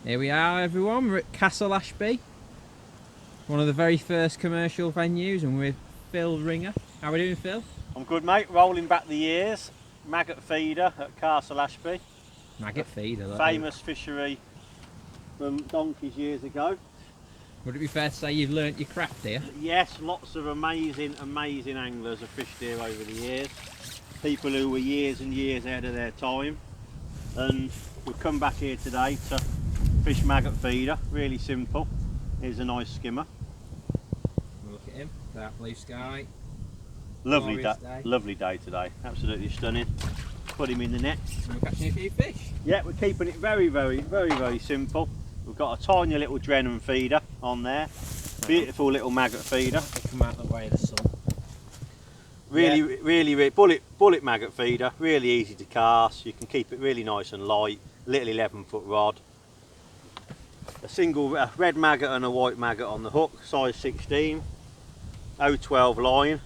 Here we are, everyone. We're at Castle Ashby, one of the very first commercial venues, and we're with Phil Ringer. How are we doing, Phil? I'm good, mate. Rolling back the years. Maggot feeder at Castle Ashby. Maggot feeder. Famous fishery from donkeys years ago. Would it be fair to say you've learnt your craft here? Yes, lots of amazing anglers have fished here over the years. People who were years and years ahead of their time. And we've come back here today to fish maggot feeder. Really simple. Here's a nice skimmer. Look at him. That blue sky. Lovely day today. Absolutely stunning. Put him in the net. And we're catching a few fish. Yeah, we're keeping it very simple. We've got a tiny little Drennan feeder on there. Beautiful little maggot feeder. They come out of the way of the sun. Really bullet maggot feeder. Really easy to cast. You can keep it really nice and light. Little 11-foot rod. A single red maggot and a white maggot on the hook. Size 16. 012 line.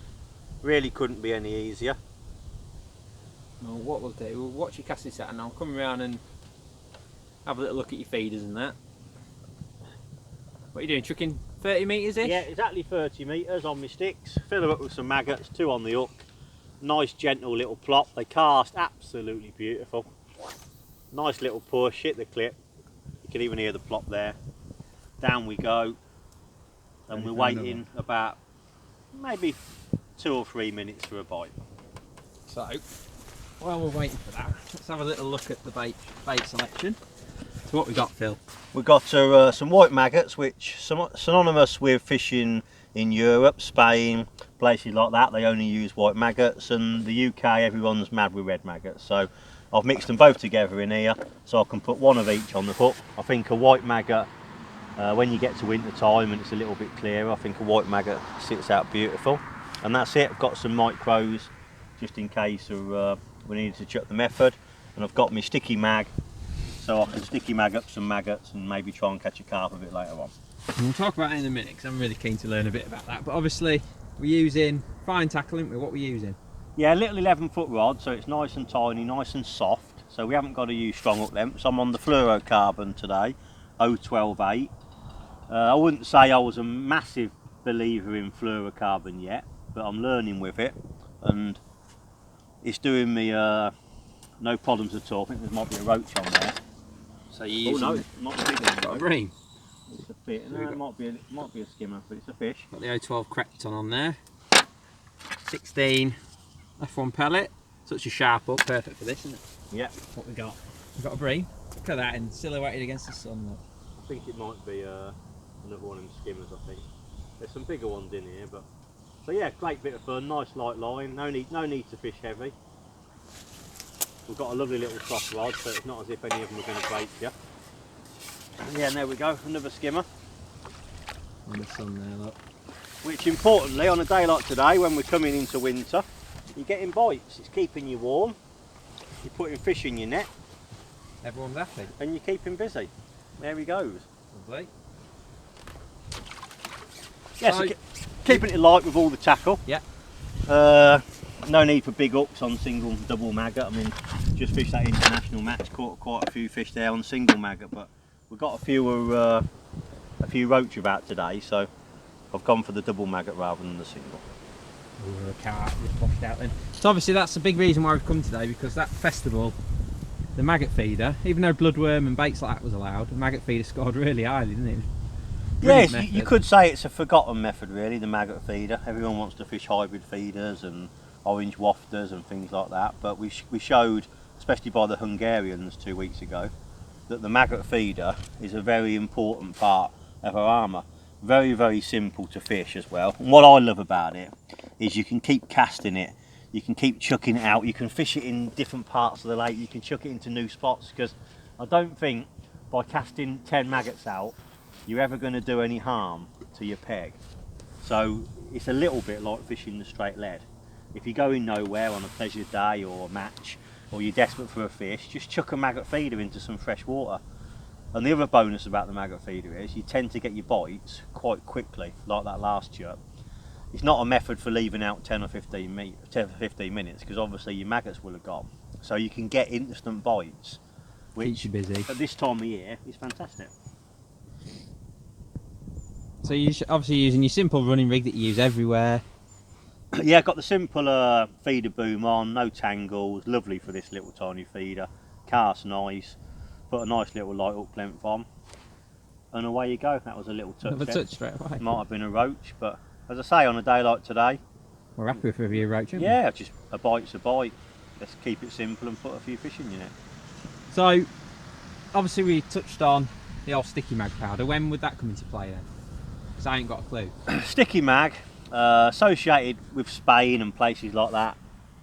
Really couldn't be any easier. Well, what we'll do, we'll watch your casting set and I'll come around and have a little look at your feeders and that. What are you doing, chucking 30 metres-ish? Yeah, exactly 30 metres on my sticks. Fill them up with some maggots, 2 on the hook. Nice gentle little plop. They cast absolutely beautiful. Nice little push, hit the clip. You can even hear the plop there. Down we go. And we're waiting about maybe 2 or 3 minutes for a bite. So, while we're waiting for that, let's have a little look at the bait selection. So what we got, Phil? We've got some white maggots, which synonymous with fishing in Europe, Spain, places like that. They only use white maggots, and the UK everyone's mad with red maggots. So I've mixed them both together in here, so I can put 1 of each on the hook. I think a white maggot, when you get to winter time and it's a little bit clearer, I think a white maggot sits out beautiful. And that's it. I've got some micros just in case we needed to chuck the method, and I've got my sticky mag, so I can sticky mag up some maggots and maybe try and catch a carp a bit later on. We'll talk about it in a minute because I'm really keen to learn a bit about that. But obviously we're using fine tackle, aren't we? What we're using? Yeah, a little 11-foot rod, so it's nice and tiny, nice and soft. So we haven't got to use strong hook lengths. I'm on the fluorocarbon today, 012.8. I wouldn't say I was a massive believer in fluorocarbon yet, but I'm learning with it, and it's doing me no problems at all. I think there might be a roach on there. So you using? Oh no, not a big one. Got a bream. It's a fish. No, it might be a skimmer, but it's a fish. Got the 012 Crept on there. 16 F1 pellet. Such a sharp hook, perfect for this, isn't it? Yeah. What we got? We've got a bream. Look at that, and silhouetted against the sun. Look. I think it might be another one of them skimmers. I think there's some bigger ones in here, but so yeah, great bit of fun. Nice light line. No need to fish heavy. We've got a lovely little soft rod, so it's not as if any of them are going to break you. And yeah, and there we go, another skimmer. On the sun there, look. Which importantly, on a day like today, when we're coming into winter, you're getting bites. It's keeping you warm. You're putting fish in your net. Everyone's happy. And you're keeping busy. There he goes. Lovely. Yes, so, keeping it light with all the tackle. Yeah. No need for big hooks on single and double maggot. I mean, just fished that international match, caught quite a few fish there on single maggot, but we've got a few roach about today, so I've gone for the double maggot rather than the single. Ooh, a carp just washed out then. So obviously that's a big reason why we've come today, because that festival, the maggot feeder, even though bloodworm and baits like that was allowed, the maggot feeder scored really highly, didn't it? Yes, you could say it's a forgotten method really, the maggot feeder. Everyone wants to fish hybrid feeders and orange wafters and things like that, but we showed, especially by the Hungarians 2 weeks ago, that the maggot feeder is a very important part of our armour. Very simple to fish as well. And what I love about it is you can keep casting it, you can keep chucking it out, you can fish it in different parts of the lake, you can chuck it into new spots, because I don't think by casting 10 maggots out you're ever going to do any harm to your peg. So it's a little bit like fishing the straight lead. If you're going nowhere on a pleasure day or a match, or you're desperate for a fish, just chuck a maggot feeder into some fresh water. And the other bonus about the maggot feeder is you tend to get your bites quite quickly, like that last chuck. It's not a method for leaving out 10 or 15 minutes, because obviously your maggots will have gone. So you can get instant bites which keeps you busy. at this time of year is fantastic. So you're obviously using your simple running rig that you use everywhere. Yeah, got the simple feeder boom on, no tangles, lovely for this little tiny feeder. Cast nice, put a nice little light up length on, and away you go. That was a little touch. Another touch straight away. Might have been a roach, but as I say, on a day like today, We're happy with a few roach, aren't we? yeah, just a bite's a bite. Let's keep it simple and put a few fish in it. So, obviously we touched on the old sticky mag powder. When would that come into play then? Because I ain't got a clue. Sticky mag, associated with Spain and places like that.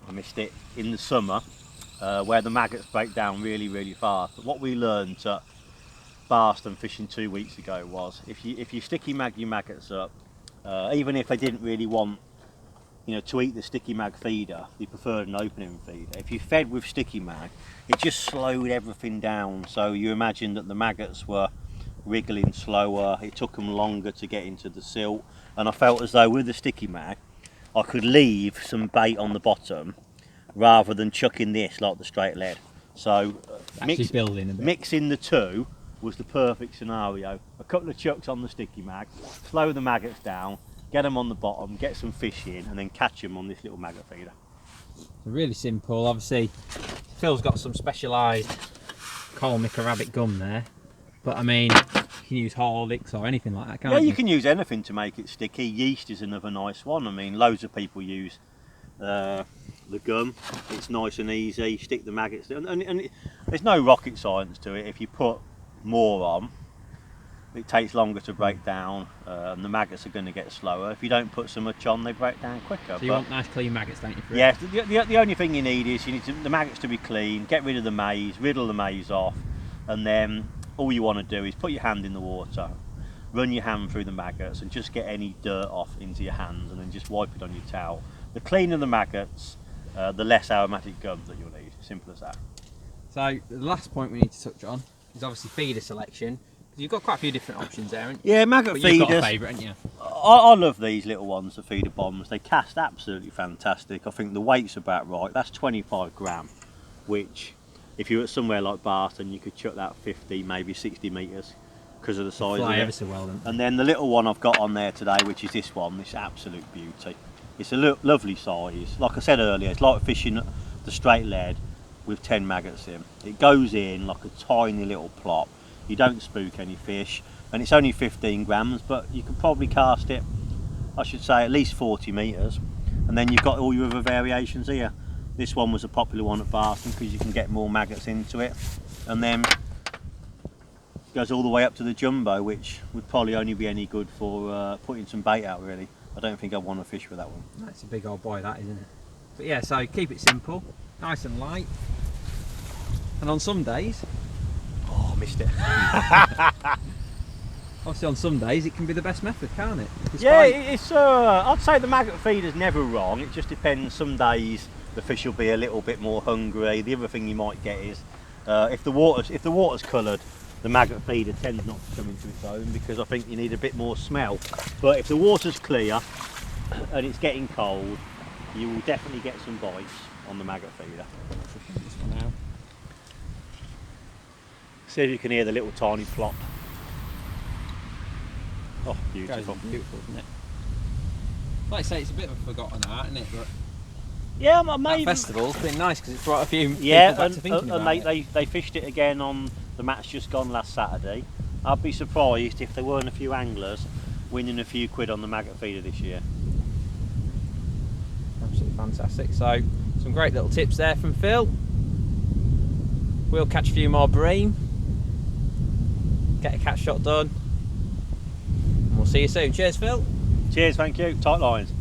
I missed it in the summer, where the maggots break down really fast. But what we learned at Barston fishing 2 weeks ago was if you sticky mag your maggots up, even if they didn't really want, you know, to eat the sticky mag feeder, they preferred an opening feeder. If you fed with sticky mag, it just slowed everything down. So you imagine that the maggots were wriggling slower, it took them longer to get into the silt, and I felt as though with the sticky mag I could leave some bait on the bottom rather than chucking this like the straight lead. So Building a bit. mixing the two was the perfect scenario. A couple of chucks on the sticky mag, slow the maggots down, get them on the bottom, get some fish in, and then catch them on this little maggot feeder. Really simple. Obviously Phil's got some specialised Colmic Arabic gum there, but I mean you can use Horlicks or anything like that, can't you? Yeah, you can use anything to make it sticky. Yeast is another nice one. I mean, loads of people use the gum. It's nice and easy. Stick the maggots, and there's no rocket science to it. If you put more on, it takes longer to break down, and the maggots are going to get slower. If you don't put so much on, they break down quicker. So you want nice clean maggots, don't you? For yeah, the only thing you need is the maggots to be clean. Get rid of the maize, riddle the maize off, and then all you want to do is put your hand in the water, run your hand through the maggots, and just get any dirt off into your hands, and then just wipe it on your towel. The cleaner the maggots, the less aromatic gum that you'll need. Simple as that. So the last point we need to touch on is obviously feeder selection. You've got quite a few different options there, haven't you? Yeah, maggot but feeders. You've got a favourite, haven't you? I love these little ones, the feeder bombs. They cast absolutely fantastic. I think the weight's about right. That's 25 gram, which if you were somewhere like Barston, you could chuck that 50, maybe 60 metres because of the size of it. Ever so well, then. And then the little one I've got on there today, which is this one, this absolute beauty. It's a lovely size. Like I said earlier, it's like fishing the straight lead with 10 maggots in. It goes in like a tiny little plop. You don't spook any fish, and it's only 15 grams, but you can probably cast it, I should say, at least 40 metres. And then you've got all your other variations here. This one was a popular one at Barston because you can get more maggots into it. And then it goes all the way up to the jumbo, which would probably only be any good for putting some bait out, really. I don't think I'd want to fish with that one. That's a big old boy, that, isn't it? But yeah, so keep it simple, nice and light. And on some days, oh, I missed it. Obviously on some days it can be the best method, can't it? Yeah, it's I'd say the maggot feeder's never wrong. It just depends. Some days the fish will be a little bit more hungry. The other thing you might get is if the water's coloured, the maggot feeder tends not to come into its own because I think you need a bit more smell. But if the water's clear and it's getting cold, you will definitely get some bites on the maggot feeder. This one out. See if you can hear the little tiny plop. Oh, beautiful. Beautiful, isn't it? Like I say, it's a bit of a forgotten art, isn't it? But yeah, that maybe. festival's been nice because it's brought a few people Yeah, back to thinking about it. they fished it again on the match just gone last Saturday. I'd be surprised if there weren't a few anglers winning a few quid on the maggot feeder this year. Absolutely fantastic. So, some great little tips there from Phil. We'll catch a few more bream, get a catch shot done, and we'll see you soon. Cheers, Phil. Cheers, thank you. Tight lines.